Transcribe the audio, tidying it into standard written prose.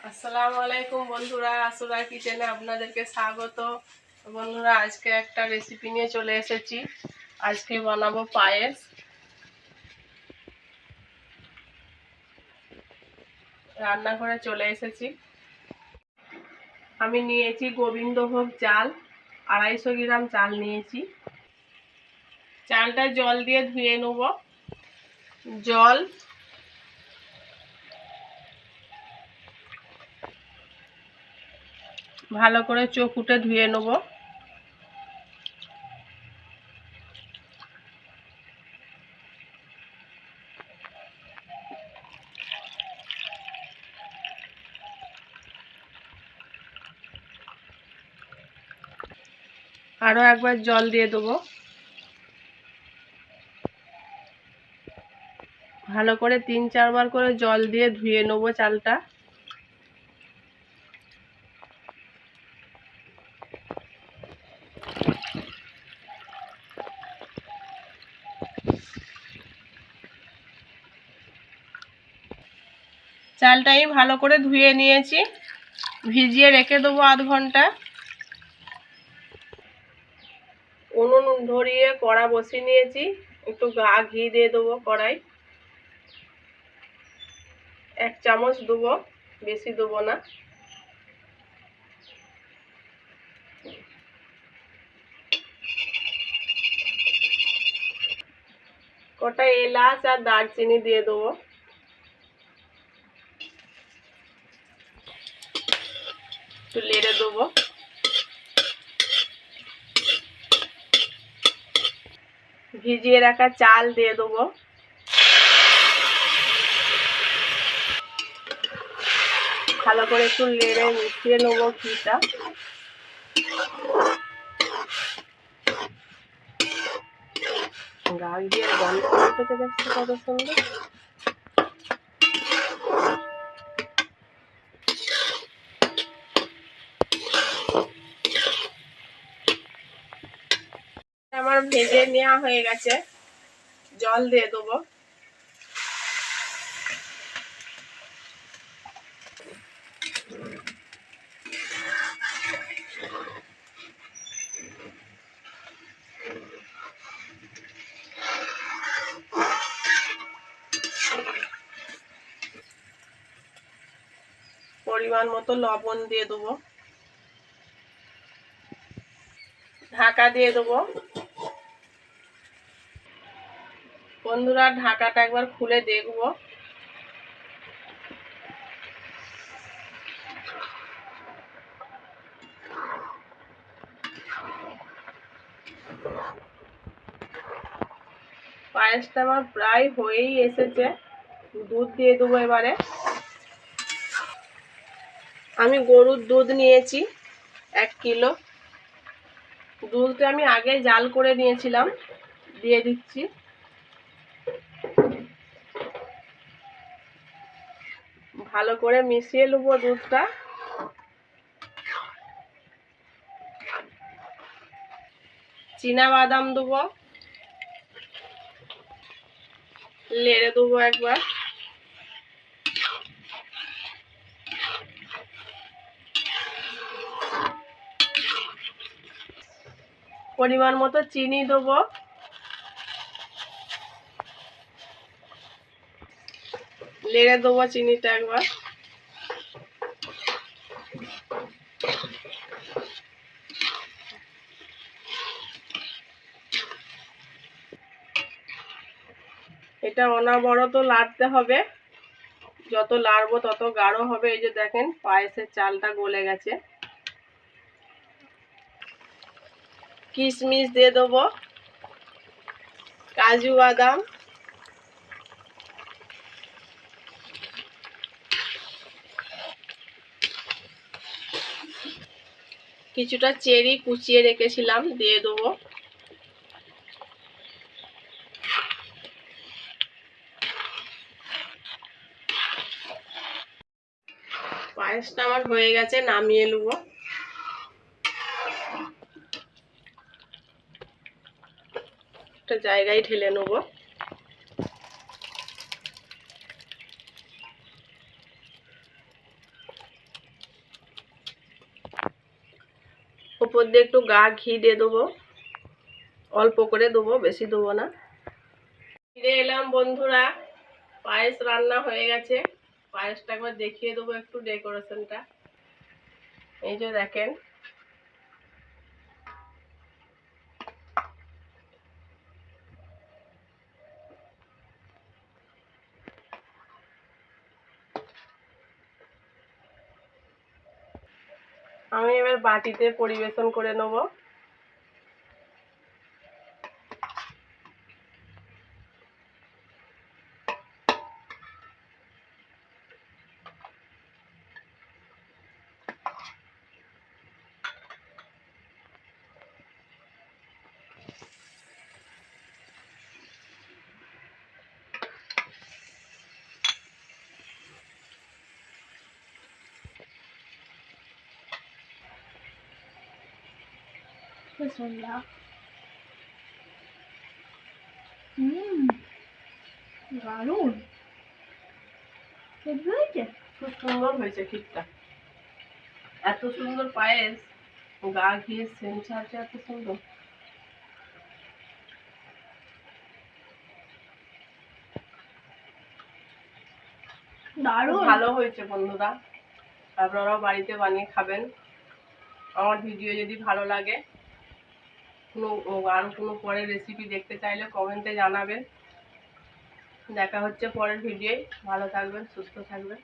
আসসালামু আলাইকুম বন্ধুরা, আসুরা কিচেনে আপনাদেরকে স্বাগত। বন্ধুরা, আজকে একটা রেসিপি নিয়ে চলে এসেছি। আজকে বানাবো পায়েস। রান্নাঘরে চলে এসেছি। আমি নিয়েছি গোবিন্দভোগ চাল, 250 গ্রাম চাল নিয়েছি। চালটা জল দিয়ে ধুয়ে নেব। জল, ভালো করে চোকুটে ধুয়ে নেব। আরো একবার জল দিয়ে দেবো। ভালো করে 3-4 বার করে জল দিয়ে ধুয়ে নেব চালটা। চালটাই ভালো করে ধুয়ে নিয়েছি, ভিজিয়ে রেখে দেবো আধ ঘন্টা। উনুন ধরিয়ে কড়া বসিয়ে নিয়েছি, একটু ঘি দিয়ে দেবো কড়াই। 1 চামচ দেবো, বেশি দেবো না। কটা এলাচ আর দারচিনি দিয়ে দেবো। একটু নেড়ে দেবো। ভিজিয়ে রাখা চাল দিয়ে দেবো। ভালো করে একটু নেড়ে মিশিয়ে নেবো ঘিটা। গাল দিয়ে গন্ধ করতে দেখছি কত সুন্দর। আমার ভেজে নেওয়া হয়ে গেছে, জল দিয়ে দেবো। পরিমাণ মতো লবণ দিয়ে দেবো। ঢাকা দিয়ে দেবো। বন্ধুরা, ঢাকাটা একবার খুলে দেখবো। পায়েসটা আমার প্রায় হয়েই এসেছে। দুধ দিয়ে দেবো এবারে। আমি গরুর দুধ নিয়েছি 1 কিলো। দুধটা আমি আগে জাল করে নিয়েছিলাম, দিয়ে দিচ্ছি। ভালো করে মিশিয়ে নেবো দুধটা। চীনা বাদাম দেবো, নেড়ে দেবো একবার। পরিমাণ মতো চিনি দেবো। নেড়ে দেবো চিনিটা একবার। এটা অনবরত নাড়তে হবে। যত নাড়বো তত গাঢ় হবে। এই যে দেখেন, পায়েসের চালটা গলে গেছে। কিশমিশ দিয়ে দেবো, কাজু বাদাম, কিছুটা চেরি কুচিয়ে রেখেছিলাম দিয়ে দেবো। পায়েসটা আমার হয়ে গেছে, নামিয়ে নেবো। একটা জায়গায় ঢেলে নেবো। ওপর দিয়ে একটু গা ঘি দিয়ে দেবো, অল্প করে দেবো, বেশি দেবো না। ফিরে এলাম বন্ধুরা, পায়েস রান্না হয়ে গেছে। পায়েসটা একবার দেখিয়ে দেবো একটু ডেকোরেশনটা। এই যে দেখেন, আমি এবার বাটিতে পরিবেশন করে নেব। বিসমিল্লাহ। দারুণ খেতে হয়েছে। খুব সুন্দর হয়েছে ক্ষীরটা, এত সুন্দর পায়েস, গা ঘিয়ে সেন্ট ছাড়ছে, এত সুন্দর। দারুণ ভালো হয়েছে বন্ধুরা, আপনারাও বাড়িতে বানিয়ে খাবেন। আমার ভিডিও যদি ভালো লাগে, আরও কোনো পরের রেসিপি দেখতে চাইলে কমেন্টে জানাবেন। দেখা হচ্ছে পরের ভিডিওয়। ভালো থাকবেন, সুস্থ থাকবেন।